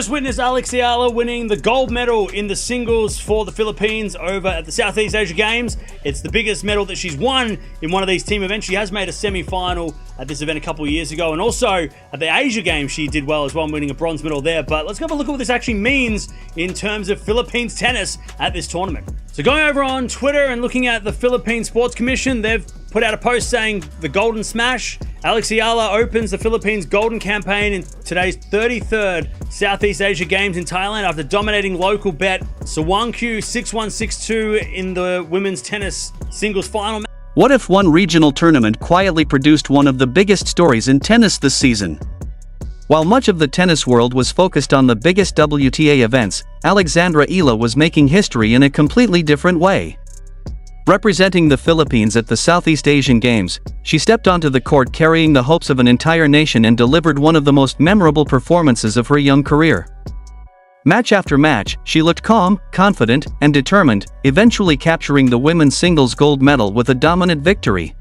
Just witnessed Alex Eala winning the gold medal in the singles for the Philippines over at the Southeast Asia Games. It's the biggest medal that she's won in one of these team events. She has made a semi-final at this event a couple of years ago, and also at the Asia Games she did well as well, winning a bronze medal there. But let's have a look at what this actually means in terms of Philippines tennis at this tournament. So going over on Twitter and looking at the Philippine Sports Commission, they've put out a post saying the Golden Smash. Alex Eala opens the Philippines Golden campaign in today's 33rd Southeast Asia Games in Thailand after dominating local bet Sawangkyu 6-1, 6-2 in the women's tennis singles final. What if one regional tournament quietly produced one of the biggest stories in tennis this season? While much of the tennis world was focused on the biggest WTA events, Alexandra Eala was making history in a completely different way. Representing the Philippines at the Southeast Asian Games, she stepped onto the court carrying the hopes of an entire nation and delivered one of the most memorable performances of her young career. Match after match, she looked calm, confident, and determined, eventually capturing the women's singles gold medal with a dominant victory.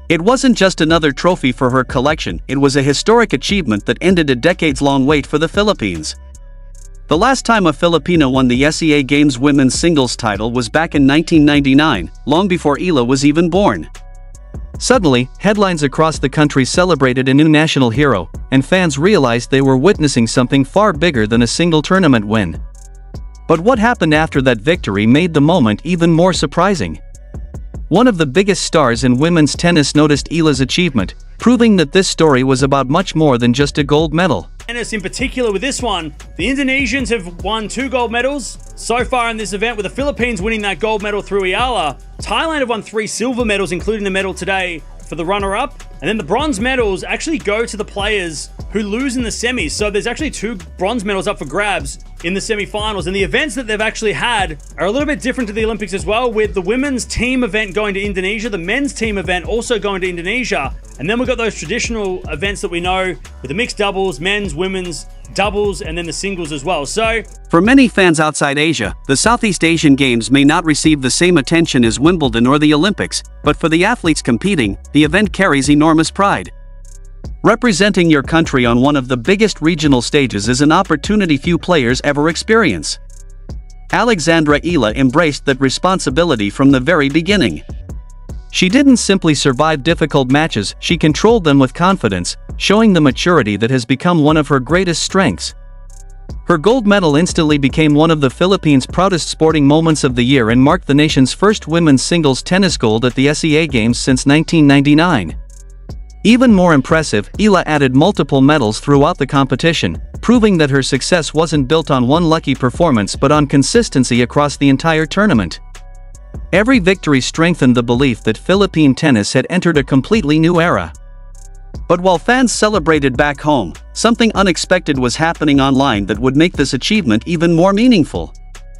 It wasn't just another trophy for her collection, it was a historic achievement that ended a decades-long wait for the Philippines. The last time a Filipino won the SEA Games women's singles title was back in 1999, long before Eala was even born. Suddenly, headlines across the country celebrated a new national hero, and fans realized they were witnessing something far bigger than a single tournament win. But what happened after that victory made the moment even more surprising. One of the biggest stars in women's tennis noticed Eala's achievement, proving that this story was about much more than just a gold medal. Tennis in particular with this one, the Indonesians have won 2 gold medals so far in this event, with the Philippines winning that gold medal through Eala. Thailand have won 3 silver medals, including the medal today for the runner-up. And then the bronze medals actually go to the players who lose in the semis. So there's actually 2 bronze medals up for grabs in the semifinals. And the events that they've actually had are a little bit different to the Olympics as well, with the women's team event going to Indonesia, the men's team event also going to Indonesia. And then we've got those traditional events that we know with the mixed doubles, men's, women's, doubles, and then the singles as well. So, for many fans outside Asia, the Southeast Asian Games may not receive the same attention as Wimbledon or the Olympics, but for the athletes competing, the event carries enormous pride. Representing your country on one of the biggest regional stages is an opportunity few players ever experience. Alexandra Eala embraced that responsibility from the very beginning. She didn't simply survive difficult matches, she controlled them with confidence, showing the maturity that has become one of her greatest strengths. Her gold medal instantly became one of the Philippines' proudest sporting moments of the year and marked the nation's first women's singles tennis gold at the SEA Games since 1999. Even more impressive, Eala added multiple medals throughout the competition, proving that her success wasn't built on one lucky performance but on consistency across the entire tournament. Every victory strengthened the belief that Philippine tennis had entered a completely new era. But while fans celebrated back home, something unexpected was happening online that would make this achievement even more meaningful.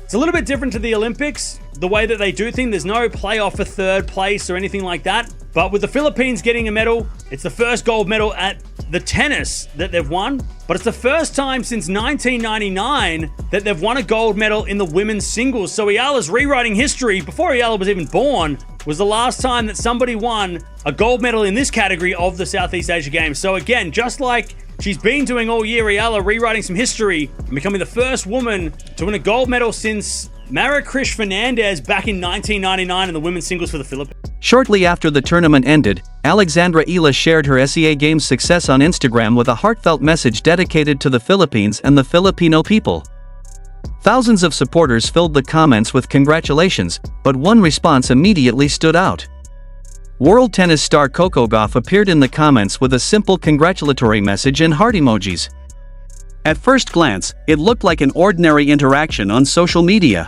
It's a little bit different to the Olympics, the way that they do things. There's no playoff for 3rd place or anything like that. But with the Philippines getting a medal, it's the first gold medal at the tennis that they've won. But it's the first time since 1999 that they've won a gold medal in the women's singles. So Eala's rewriting history. Before Eala was even born, was the last time that somebody won a gold medal in this category of the Southeast Asia Games. So again, just like she's been doing all year, Eala rewriting some history and becoming the first woman to win a gold medal since Mara Krish Fernandez back in 1999 in the women's singles for the Philippines. Shortly after the tournament ended, Alexandra Eala shared her SEA Games success on Instagram with a heartfelt message dedicated to the Philippines and the Filipino people. Thousands of supporters filled the comments with congratulations, but one response immediately stood out. World tennis star COCO GAUFF appeared in the comments with a simple congratulatory message and heart emojis. At first glance, it looked like an ordinary interaction on social media.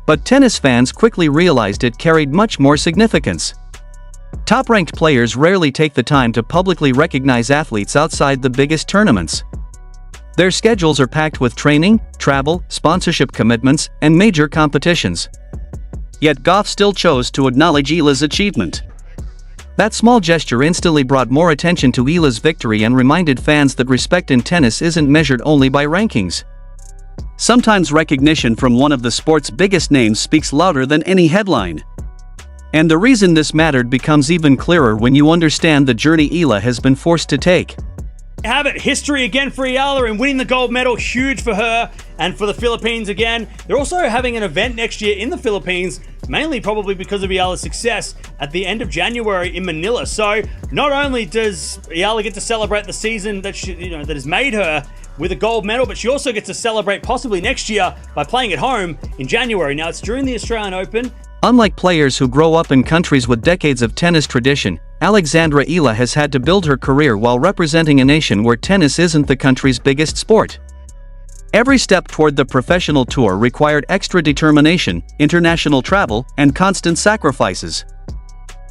But tennis fans quickly realized it carried much more significance. Top-ranked players rarely take the time to publicly recognize athletes outside the biggest tournaments. Their schedules are packed with training, travel, sponsorship commitments, and major competitions. Yet GAUFF still chose to acknowledge Eala's achievement. That small gesture instantly brought more attention to Eala's victory and reminded fans that respect in tennis isn't measured only by rankings. Sometimes recognition from one of the sport's biggest names speaks louder than any headline. And the reason this mattered becomes even clearer when you understand the journey Eala has been forced to take. have it. History again for Eala and winning the gold medal. Huge for her and for the Philippines again. They're also having an event next year in the Philippines, mainly probably because of Eala's success at the end of January in Manila. So not only does Eala get to celebrate the season that that has made her with a gold medal, but she also gets to celebrate possibly next year by playing at home in January. Now, it's during the Australian Open. Unlike players who grow up in countries with decades of tennis tradition, Alexandra Eala has had to build her career while representing a nation where tennis isn't the country's biggest sport. Every step toward the professional tour required extra determination, international travel, and constant sacrifices.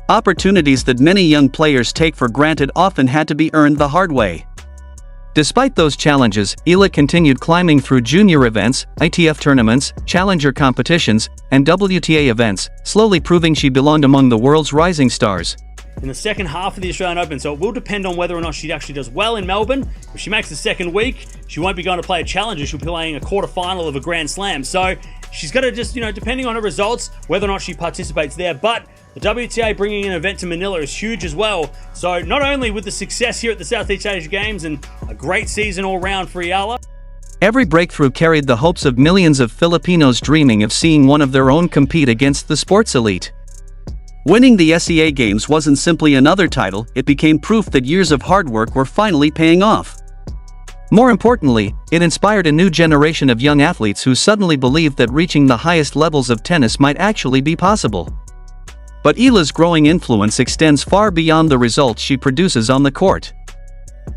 Opportunities that many young players take for granted often had to be earned the hard way. Despite those challenges, Eala continued climbing through junior events, ITF tournaments, challenger competitions, and WTA events, slowly proving she belonged among the world's rising stars. In the second half of the Australian Open, so it will depend on whether or not she actually does well in Melbourne. If she makes the second week, she won't be going to play a challenger, she'll be playing a quarterfinal of a Grand Slam. So she's got to just, depending on her results, whether or not she participates there. But the WTA bringing an event to Manila is huge as well. So not only with the success here at the Southeast Asia Games and a great season all round for Eala, every breakthrough carried the hopes of millions of Filipinos dreaming of seeing one of their own compete against the sports elite. Winning the SEA Games wasn't simply another title, it became proof that years of hard work were finally paying off. More importantly, it inspired a new generation of young athletes who suddenly believed that reaching the highest levels of tennis might actually be possible. But Eala's growing influence extends far beyond the results she produces on the court.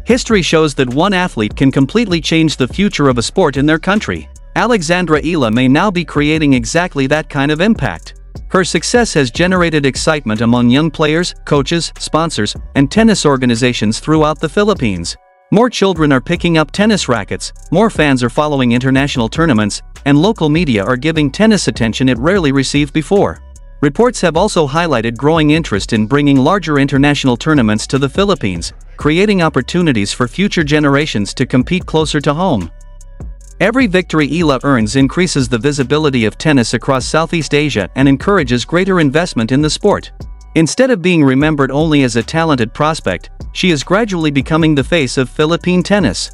History shows that one athlete can completely change the future of a sport in their country. Alexandra Eala may now be creating exactly that kind of impact. Her success has generated excitement among young players, coaches, sponsors, and tennis organizations throughout the Philippines. More children are picking up tennis rackets, more fans are following international tournaments, and local media are giving tennis attention it rarely received before. Reports have also highlighted growing interest in bringing larger international tournaments to the Philippines, creating opportunities for future generations to compete closer to home. Every victory Eala earns increases the visibility of tennis across Southeast Asia and encourages greater investment in the sport. Instead of being remembered only as a talented prospect, she is gradually becoming the face of Philippine tennis.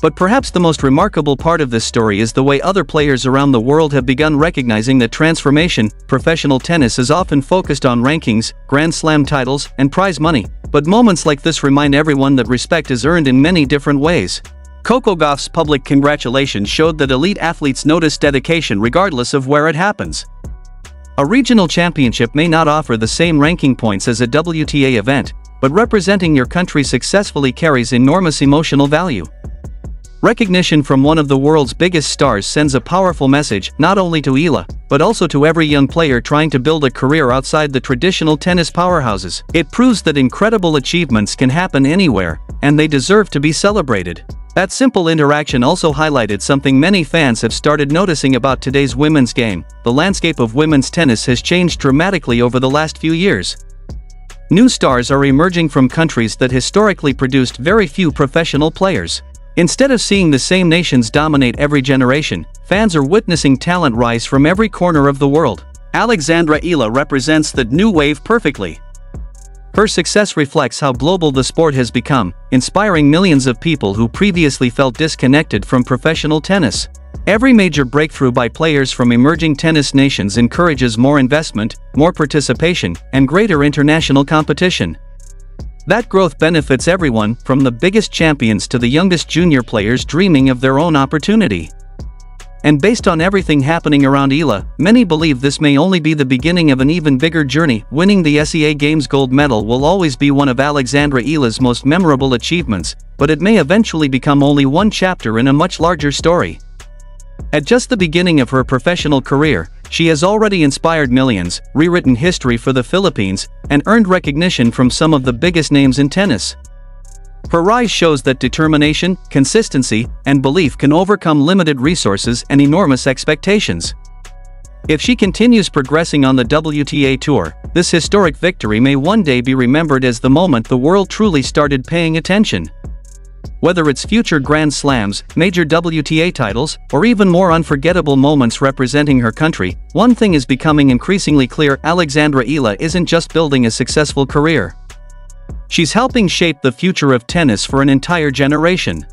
But perhaps the most remarkable part of this story is the way other players around the world have begun recognizing that transformation. Professional tennis is often focused on rankings, Grand Slam titles, and prize money, but moments like this remind everyone that respect is earned in many different ways. COCO GAUFF'S public congratulations showed that elite athletes notice dedication regardless of where it happens. A regional championship may not offer the same ranking points as a WTA event, but representing your country successfully carries enormous emotional value. Recognition from one of the world's biggest stars sends a powerful message not only to Eala, but also to every young player trying to build a career outside the traditional tennis powerhouses. It proves that incredible achievements can happen anywhere, and they deserve to be celebrated. That simple interaction also highlighted something many fans have started noticing about today's women's game. The landscape of women's tennis has changed dramatically over the last few years. New stars are emerging from countries that historically produced very few professional players. Instead of seeing the same nations dominate every generation, fans are witnessing talent rise from every corner of the world. Alexandra Eala represents that new wave perfectly. Her success reflects how global the sport has become, inspiring millions of people who previously felt disconnected from professional tennis. Every major breakthrough by players from emerging tennis nations encourages more investment, more participation, and greater international competition. That growth benefits everyone, from the biggest champions to the youngest junior players dreaming of their own opportunity. And based on everything happening around Eala, many believe this may only be the beginning of an even bigger journey. Winning the SEA Games gold medal will always be one of Alexandra Eala's most memorable achievements, but it may eventually become only one chapter in a much larger story. At just the beginning of her professional career, she has already inspired millions, rewritten history for the Philippines, and earned recognition from some of the biggest names in tennis. Her rise shows that determination, consistency, and belief can overcome limited resources and enormous expectations. If she continues progressing on the WTA Tour, this historic victory may one day be remembered as the moment the world truly started paying attention. Whether it's future Grand Slams, major WTA titles, or even more unforgettable moments representing her country, one thing is becoming increasingly clear: Alexandra Eala isn't just building a successful career. She's helping shape the future of tennis for an entire generation.